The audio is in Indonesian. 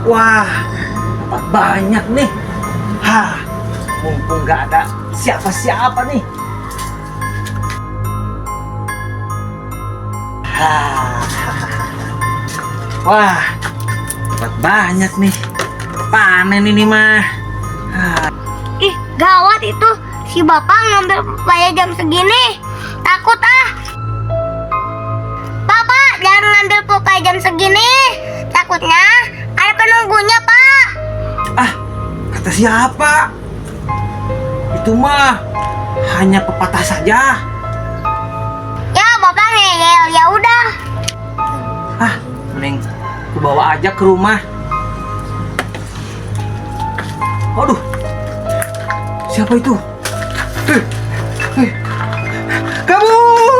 Wah, dapat banyak nih. Hah, mumpung nggak ada siapa-siapa nih. Hah. Wah, dapat banyak nih. Panen ini mah. Hah. Ih, gawat itu. Si bapak ngambil pepaya jam segini. Takut ah. Bapak, jangan ngambil pepaya jam segini. Takutnya ada penunggunya, Pak. Ah, kata siapa? Itu mah hanya pepatah saja. Ya, bapak ngeyel. Ya udah. Ah, mending ku bawa aja ke rumah. Aduh, siapa itu? Kabur!